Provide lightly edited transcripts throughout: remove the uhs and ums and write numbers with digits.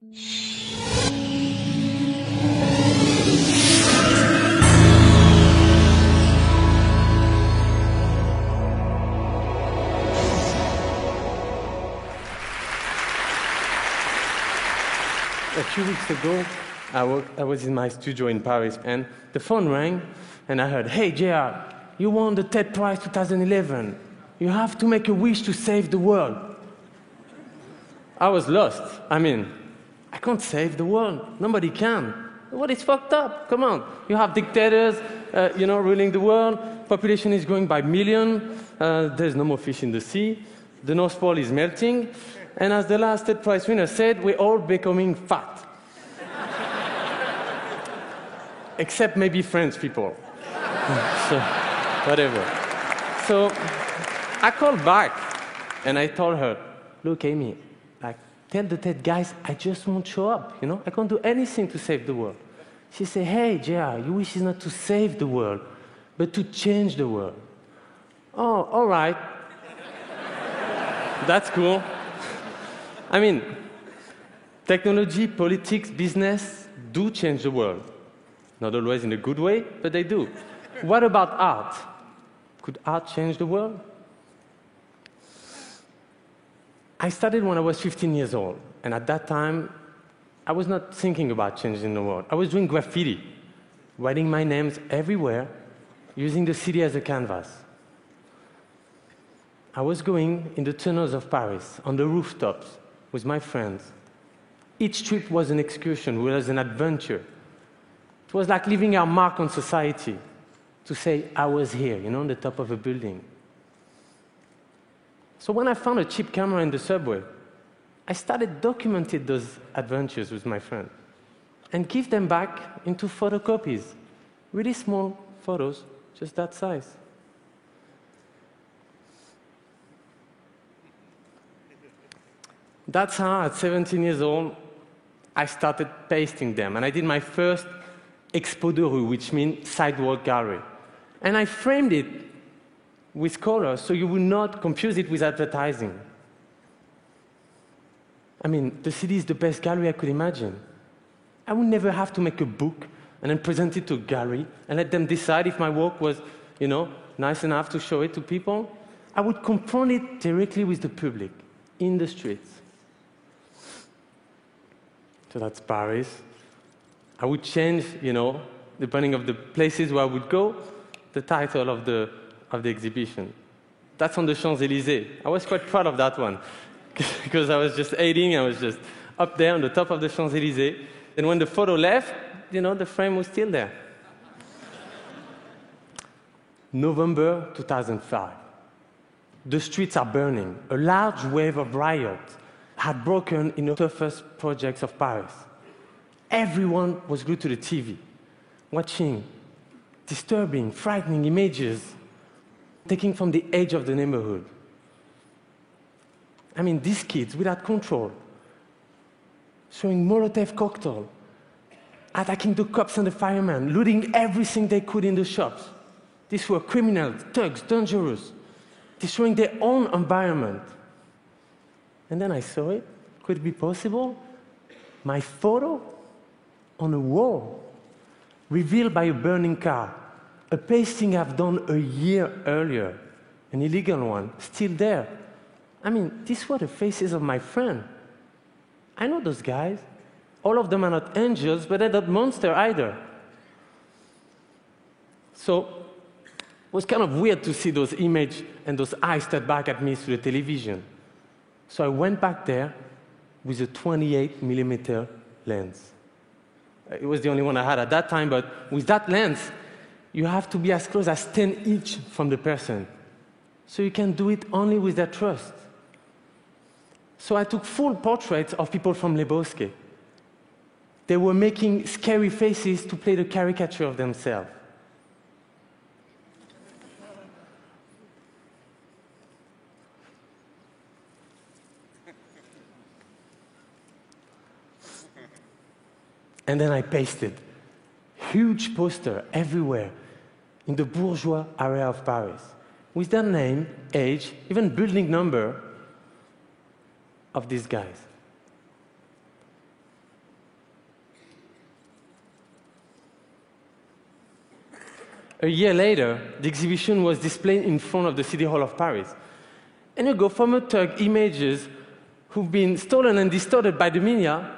A few weeks ago, I was in my studio in Paris, and the phone rang, and I heard, "Hey, JR, you won the TED Prize 2011. You have to make a wish to save the world." I was lost. I mean, I can't save the world. Nobody can. The world is fucked up. Come on. You have dictators, ruling the world. Population is growing by millions. There's no more fish in the sea. The North Pole is melting. And as the last TED Prize winner said, we're all becoming fat. Except maybe French people. So, whatever. So I called back, and I told her, "Look, Amy, tell the TED guys I just won't show up. I can't do anything to save the world." She said, "Hey, JR, your wish is not to save the world, but to change the world." "Oh, all right." That's cool. I mean, technology, politics, business do change the world. Not always in a good way, but they do. What about art? Could art change the world? I started when I was 15 years old, and at that time, I was not thinking about changing the world. I was doing graffiti, writing my names everywhere, using the city as a canvas. I was going in the tunnels of Paris, on the rooftops, with my friends. Each trip was an excursion, was an adventure. It was like leaving our mark on society, to say, I was here, on the top of a building. So when I found a cheap camera in the subway, I started documenting those adventures with my friend and give them back into photocopies, really small photos, just that size. That's how, at 17 years old, I started pasting them. And I did my first expo de rue, which means sidewalk gallery. And I framed it with colors so you would not confuse it with advertising. I mean, the city is the best gallery I could imagine. I would never have to make a book and then present it to a gallery and let them decide if my work was, nice enough to show it to people. I would confront it directly with the public, in the streets. So that's Paris. I would change, depending on the places where I would go, the title of the exhibition. That's on the Champs-Élysées. I was quite proud of that one, because I was just 18, I was just up there on the top of the Champs-Élysées. And when the photo left, the frame was still there. November 2005. The streets are burning. A large wave of riot had broken in the toughest projects of Paris. Everyone was glued to the TV, watching disturbing, frightening images taken from the edge of the neighborhood. I mean, these kids, without control, showing Molotov cocktail, attacking the cops and the firemen, looting everything they could in the shops. These were criminals, thugs, dangerous, destroying their own environment. And then I saw it. Could it be possible? My photo on a wall, revealed by a burning car, a pasting I've done a year earlier, an illegal one, still there. I mean, these were the faces of my friends. I know those guys. All of them are not angels, but they're not monsters either. So it was kind of weird to see those images and those eyes stare back at me through the television. So I went back there with a 28mm lens. It was the only one I had at that time, but with that lens, you have to be as close as 10 each from the person. So you can do it only with their trust. So I took full portraits of people from Le Bosquet. They were making scary faces to play the caricature of themselves. And then I pasted huge poster everywhere in the bourgeois area of Paris with their name, age, even building number of these guys. A year later, the exhibition was displayed in front of the City Hall of Paris. And you go from a thug images who've been stolen and distorted by the media,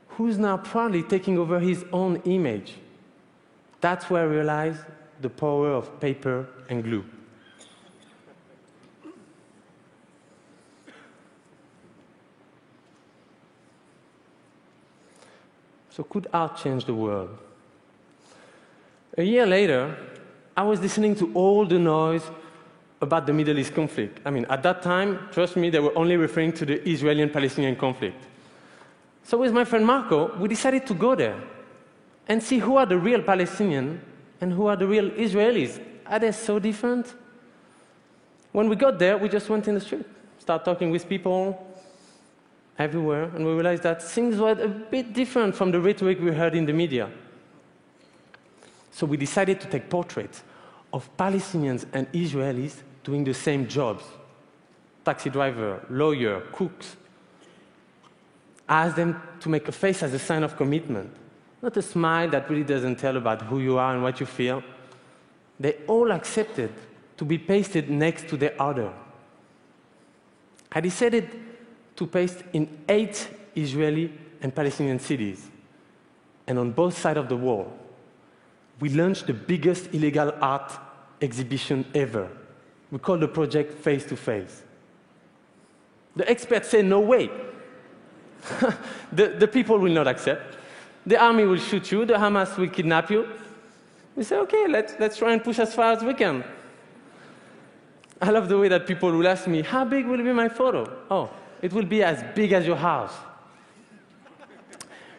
who's now proudly taking over his own image. That's where I realized the power of paper and glue. So could art change the world? A year later, I was listening to all the noise about the Middle East conflict. I mean, at that time, trust me, they were only referring to the Israeli and Palestinian conflict. So with my friend Marco, we decided to go there and see who are the real Palestinians and who are the real Israelis. Are they so different? When we got there, we just went in the street, started talking with people everywhere, and we realized that things were a bit different from the rhetoric we heard in the media. So we decided to take portraits of Palestinians and Israelis doing the same jobs. Taxi driver, lawyer, cooks. Ask them to make a face as a sign of commitment. Not a smile that really doesn't tell about who you are and what you feel. They all accepted to be pasted next to the other. I decided to paste in 8 Israeli and Palestinian cities. And on both sides of the wall, we launched the biggest illegal art exhibition ever. We called the project Face to Face. The experts say, no way. the people will not accept. The army will shoot you. The Hamas will kidnap you. We say, okay, let's try and push as far as we can. I love the way that people will ask me, how big will be my photo? Oh, it will be as big as your house.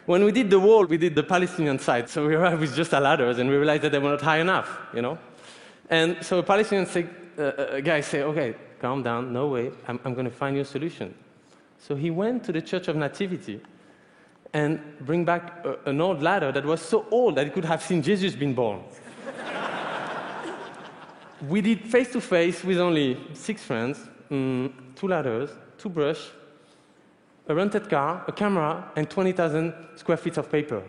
When we did the wall, we did the Palestinian side. So we arrived with just a ladders, and we realized that they were not high enough, you know? And so a Palestinian guy said, okay, calm down, no way, I'm going to find you a solution. So he went to the Church of Nativity and bring back an old ladder that was so old that it could have seen Jesus being born. We did face-to-face with only 6 friends, 2 ladders, 2 brushes, a rented car, a camera, and 20,000 square feet of paper.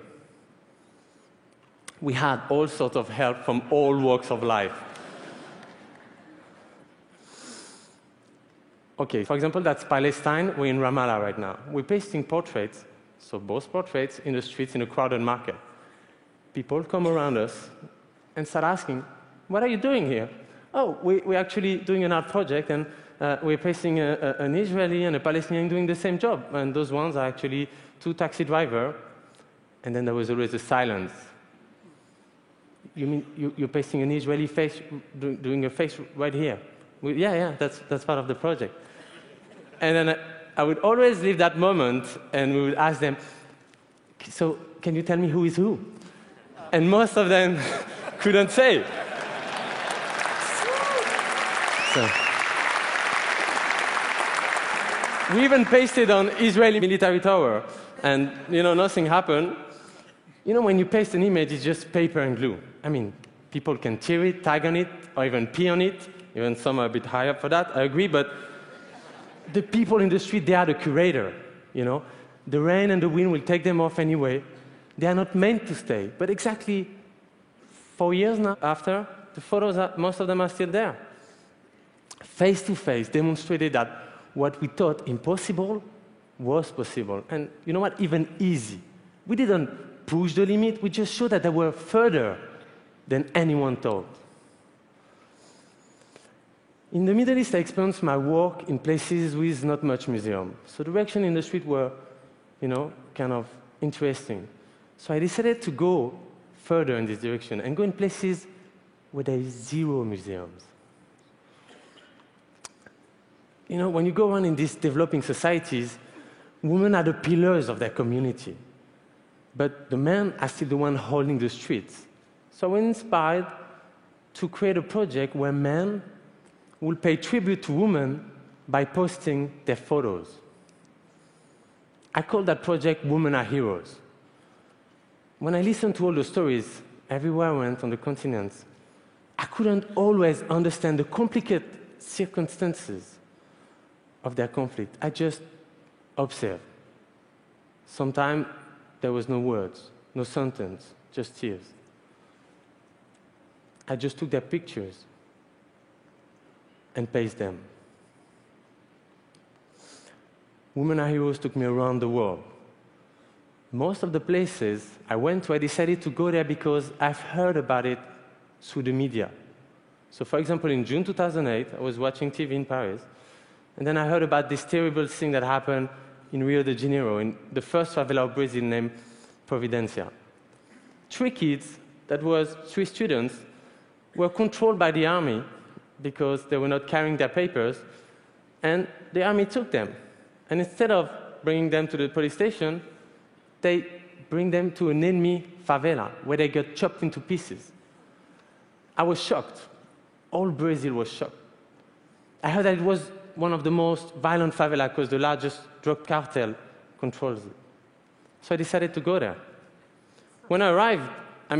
We had all sorts of help from all walks of life. Okay, for example, that's Palestine. We're in Ramallah right now. We're pasting portraits, so both portraits in the streets in a crowded market. People come around us and start asking, what are you doing here? Oh, we're actually doing an art project, and we're pasting an Israeli and a Palestinian doing the same job. And those ones are actually 2 taxi drivers. And then there was always a silence. You mean you're pasting an Israeli face, doing a face right here? Yeah, that's part of the project. And then I would always leave that moment, and we would ask them, so can you tell me who is who? And most of them couldn't say. So. We even pasted on Israeli military tower, and nothing happened. When you paste an image, it's just paper and glue. I mean, people can tear it, tag on it, or even pee on it. Even some are a bit higher for that, I agree, but the people in the street, they are the curator, The rain and the wind will take them off anyway. They are not meant to stay. But exactly 4 years now after, the photos, most of them are still there. Face to Face demonstrated that what we thought impossible was possible. And you know what? Even easy. We didn't push the limit. We just showed that they were further than anyone thought. In the Middle East, I experienced my work in places with not much museum. So the reaction in the street were, kind of interesting. So I decided to go further in this direction and go in places where there is 0 museums. When you go around in these developing societies, women are the pillars of their community. But the men are still the one holding the streets. So we're inspired to create a project where men will pay tribute to women by posting their photos. I call that project Women Are Heroes. When I listened to all the stories everywhere I went on the continents, I couldn't always understand the complicated circumstances of their conflict. I just observed. Sometimes there was no words, no sentence, just tears. I just took their pictures and pasted them. Women Are Heroes took me around the world. Most of the places I went to, I decided to go there because I've heard about it through the media. So for example, in June 2008, I was watching TV in Paris, and then I heard about this terrible thing that happened in Rio de Janeiro, in the first favela of Brazil named Providencia. 3 kids, that was 3 students, were controlled by the army because they were not carrying their papers, and the army took them. And instead of bringing them to the police station, they bring them to an enemy favela, where they got chopped into pieces. I was shocked. All Brazil was shocked. I heard that it was one of the most violent favelas because the largest drug cartel controls it. So I decided to go there. When I arrived, I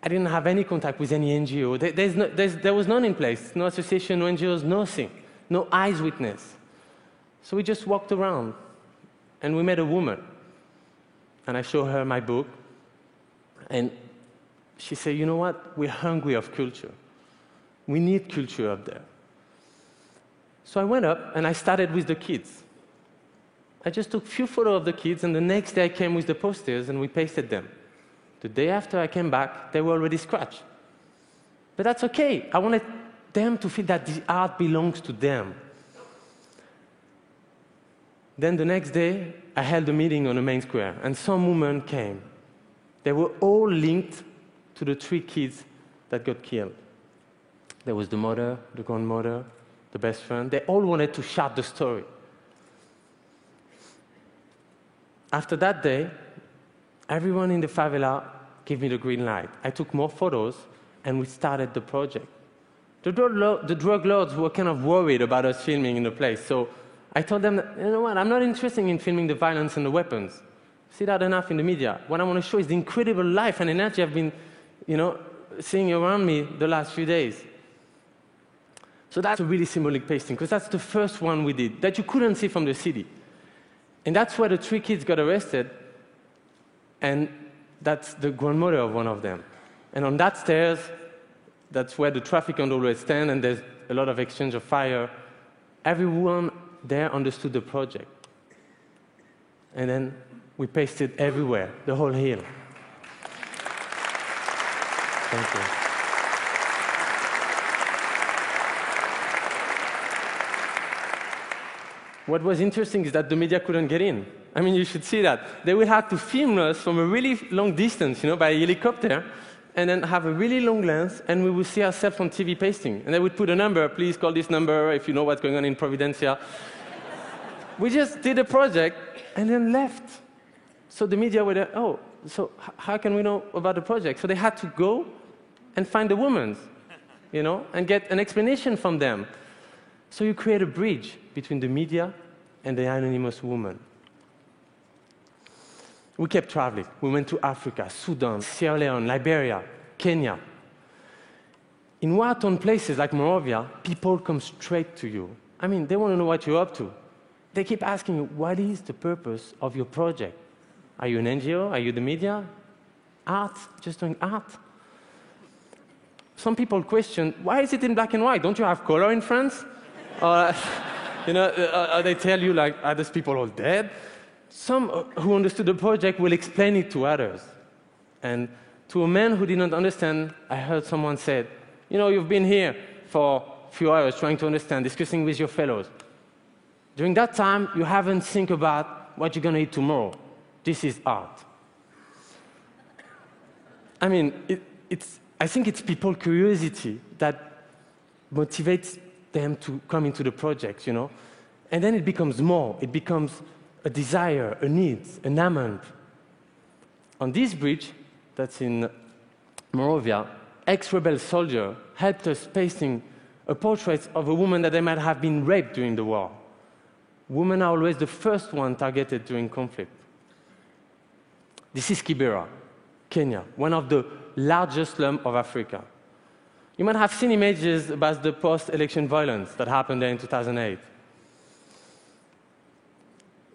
didn't have any contact with any NGO. There was none in place. No association, no NGOs, nothing. No eyes witness. So we just walked around, and we met a woman. And I showed her my book, and she said, you know what? We're hungry of culture. We need culture up there. So I went up, and I started with the kids. I just took a few photos of the kids, and the next day I came with the posters, and we pasted them. The day after I came back, they were already scratched. But that's okay. I wanted them to feel that the art belongs to them. Then the next day, I held a meeting on the main square, and some women came. They were all linked to the 3 kids that got killed. There was the mother, the grandmother, the best friend. They all wanted to share the story. After that day, everyone in the favela gave me the green light. I took more photos, and we started the project. The drug lords were kind of worried about us filming in the place, so I told them, that, you know what, I'm not interested in filming the violence and the weapons. See that enough in the media. What I want to show is the incredible life and energy I've been, seeing around me the last few days. So that's a really symbolic pasting, because that's the first one we did, that you couldn't see from the city. And that's where the 3 kids got arrested, and that's the grandmother of one of them. And on that stairs, that's where the traffic control always stand, and there's a lot of exchange of fire. Everyone there understood the project. And then we pasted everywhere, the whole hill. Thank you. What was interesting is that the media couldn't get in. You should see that. They would have to film us from a really long distance, by a helicopter, and then have a really long lens, and we would see ourselves on TV pasting. And they would put a number, please call this number if you know what's going on in Providencia. We just did a project and then left. So the media were there, oh, so how can we know about the project? So they had to go and find the women, and get an explanation from them. So you create a bridge between the media and the anonymous woman. We kept traveling. We went to Africa, Sudan, Sierra Leone, Liberia, Kenya. In war-torn places like Monrovia, people come straight to you. They want to know what you're up to. They keep asking you, what is the purpose of your project? Are you an NGO? Are you the media? Art? Just doing art? Some people question, why is it in black and white? Don't you have color in France? Or they tell you, are these people all dead? Some who understood the project will explain it to others. And to a man who didn't understand, I heard someone say, you've been here for a few hours trying to understand, discussing with your fellows. During that time, you haven't think about what you're going to eat tomorrow. This is art. I think it's people's curiosity that motivates them to come into the project, And then it becomes more. It becomes a desire, a need, an amount. On this bridge, that's in Monrovia, ex-rebel soldier helped us pasting a portrait of a woman that they might have been raped during the war. Women are always the first one targeted during conflict. This is Kibera, Kenya, one of the largest slums of Africa. You might have seen images about the post-election violence that happened there in 2008.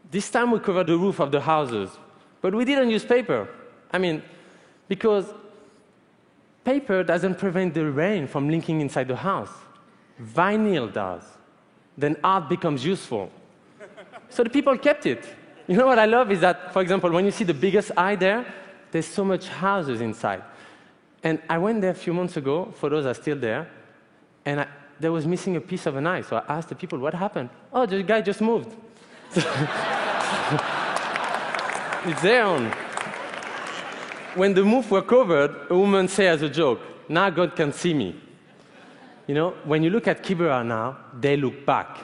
This time we covered the roof of the houses, but we didn't use paper. Because Paper doesn't prevent the rain from leaking inside the house. Vinyl does. Then art becomes useful. So the people kept it. You know what I love is that, for example, when you see the biggest eye there, there's so much houses inside. And I went there a few months ago, photos are still there, and there was missing a piece of an eye. So I asked the people, what happened? Oh, the guy just moved. It's there on. When the moves were covered, a woman said as a joke, now God can see me. You know, when you look at Kibera now, they look back.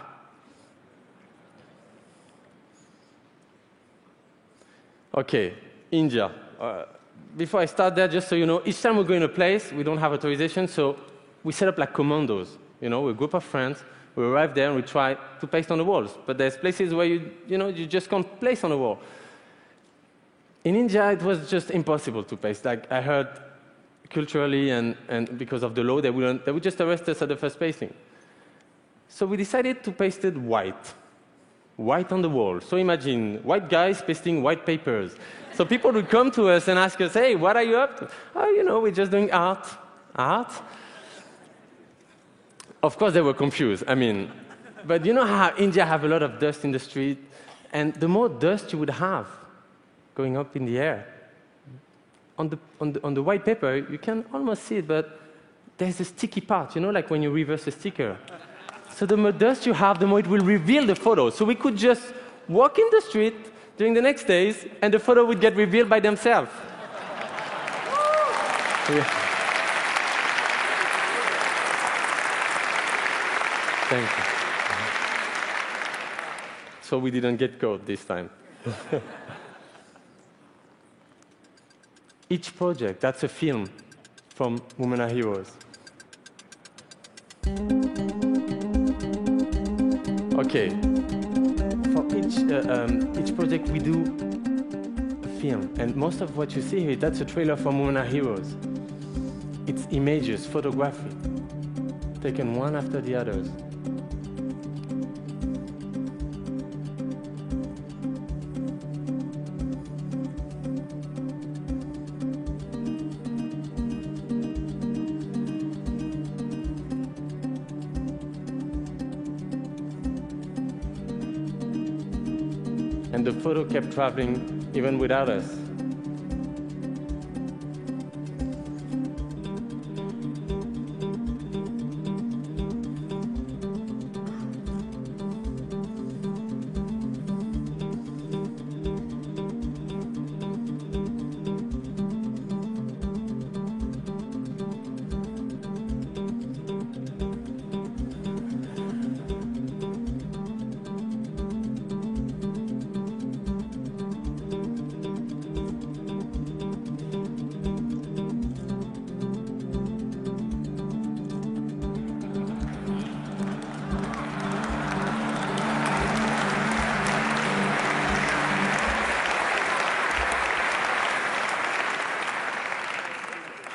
Okay, India. Before I start there, just so you know, each time we go in a place, we don't have authorization, so we set up like commandos. You know, we're a group of friends, we arrive there and we try to paste on the walls. But there's places where you just can't place on the wall. In India, it was just impossible to paste. Like I heard culturally and because of the law, they would just arrest us at the first pasting. So we decided to paste it white. White on the wall. So imagine white guys pasting white papers. So people would come to us and ask us, hey, what are you up to? Oh, you know, we're just doing art. Art? Of course, they were confused. I mean, but you know how India have a lot of dust in the street? And the more dust you would have going up in the air, on the white paper, you can almost see it, but there's a sticky part, you know, like when you reverse a sticker. So the more dust you have, the more it will reveal the photo. So we could just walk in the street during the next days, and the photo would get revealed by themselves. Yeah. Thank you. So we didn't get caught this time. Each project, that's a film from Women Are Heroes. Okay, for each project we do a film, and most of what you see here, that's a trailer from Women Are Heroes. It's images, photography, taken one after the others. And the photo kept traveling even without us.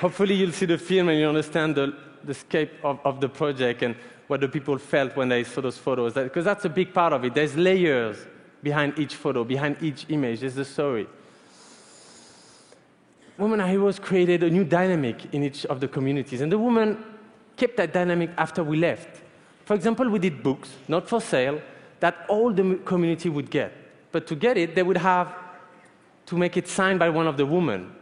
Hopefully you'll see the film and you understand the scope of the project and what the people felt when they saw those photos. Because that's a big part of it. There's layers behind each photo, behind each image. There's the story. Women Are Heroes created a new dynamic in each of the communities. And the women kept that dynamic after we left. For example, we did books, not for sale, that all the community would get. But to get it, they would have to make it signed by one of the women.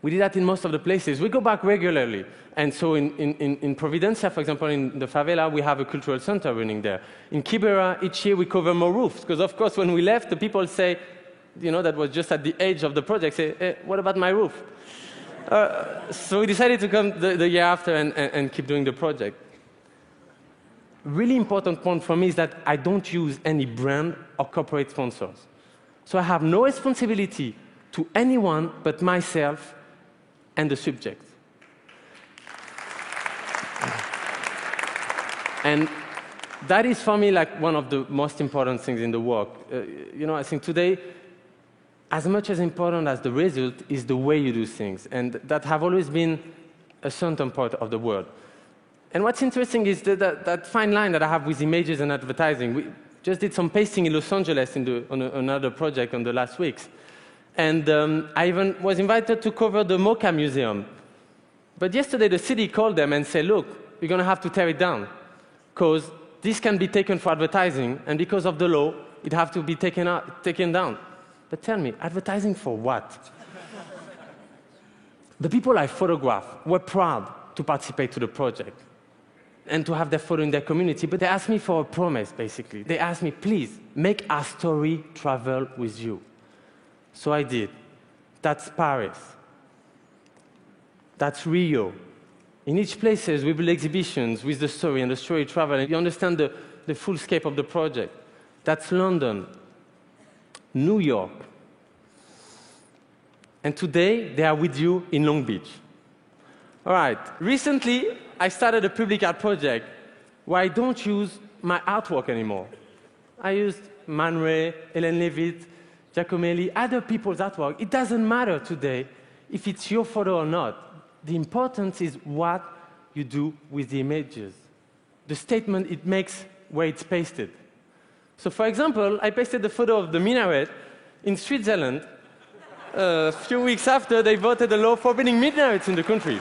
We did that in most of the places. We go back regularly. And so in Providencia, for example, in the favela, we have a cultural center running there. In Kibera, each year we cover more roofs. Because, of course, when we left, the people say, you know, that was just at the edge of the project, say, hey, what about my roof? So we decided to come the year after and keep doing the project. Really important point for me is that I don't use any brand or corporate sponsors. So I have no responsibility to anyone but myself and the subject. And that is, for me, like one of the most important things in the work. You know, I think today, as much as important as the result is the way you do things. And that have always been a certain part of the world. And what's interesting is that fine line that I have with images and advertising. We just did some pasting in Los Angeles on another project in the last weeks. And I even was invited to cover the MoCA Museum. But yesterday, the city called them and said, look, you're going to have to tear it down, because this can be taken for advertising, and because of the law, it has to be taken down. But tell me, advertising for what? The people I photographed were proud to participate to the project and to have their photo in their community, but they asked me for a promise, basically. They asked me, please, make our story travel with you. So I did. That's Paris. That's Rio. In each place, we build exhibitions with the story, and the story travel, and you understand the full scope of the project. That's London, New York. And today, they are with you in Long Beach. All right, recently, I started a public art project where I don't use my artwork anymore. I used Man Ray, Hélène Lévite, Giacomelli, other people's artwork. It doesn't matter today if it's your photo or not. The importance is what you do with the images, the statement it makes where it's pasted. So, for example, I pasted the photo of the minaret in Switzerland a few weeks after they voted a law forbidding minarets in the country.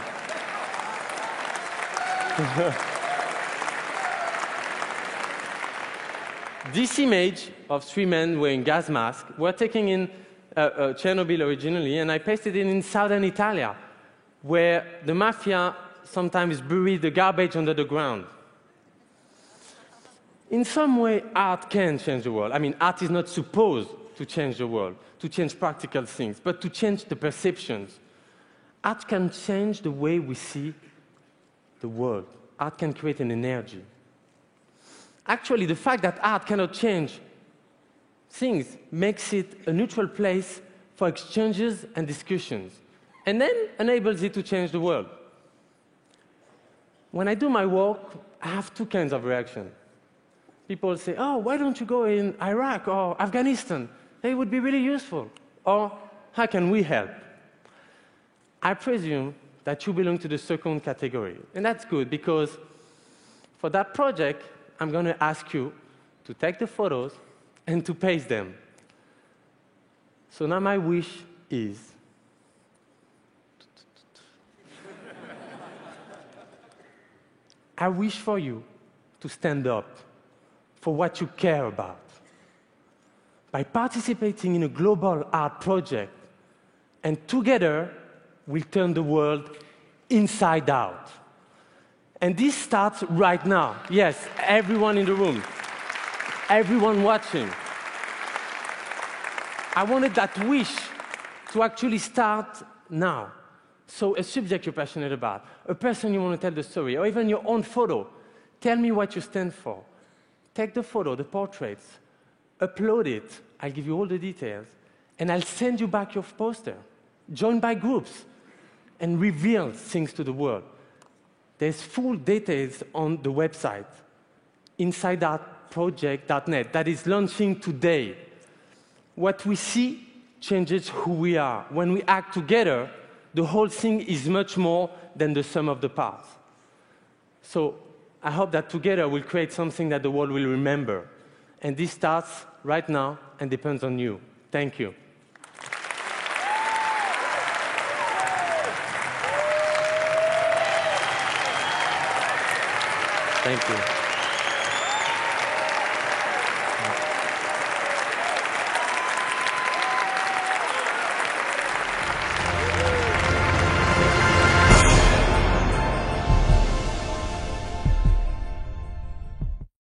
This image of three men wearing gas masks were taken in Chernobyl originally, and I pasted it in southern Italy, where the mafia sometimes bury the garbage under the ground. In some way, art can change the world. I mean, art is not supposed to change the world, to change practical things, but to change the perceptions. Art can change the way we see the world. Art can create an energy. Actually, the fact that art cannot change things makes it a neutral place for exchanges and discussions, and then enables it to change the world. When I do my work, I have two kinds of reaction. People say, oh, why don't you go in Iraq or Afghanistan? It would be really useful. Or, how can we help? I presume that you belong to the second category. And that's good, because for that project, I'm going to ask you to take the photos and to paste them. So now my wish is I wish for you to stand up for what you care about. By participating in a global art project, and together we'll turn the world inside out. And this starts right now. Yes, everyone in the room, everyone watching. I wanted that wish to actually start now. So a subject you're passionate about, a person you want to tell the story, or even your own photo. Tell me what you stand for. Take the photo, the portraits, upload it. I'll give you all the details, and I'll send you back your poster. Join by groups and reveal things to the world. There's full details on the website, InsideArtProject.net, that is launching today. What we see changes who we are. When we act together, the whole thing is much more than the sum of the parts. So I hope that together we'll create something that the world will remember. And this starts right now and depends on you. Thank you. Thank you.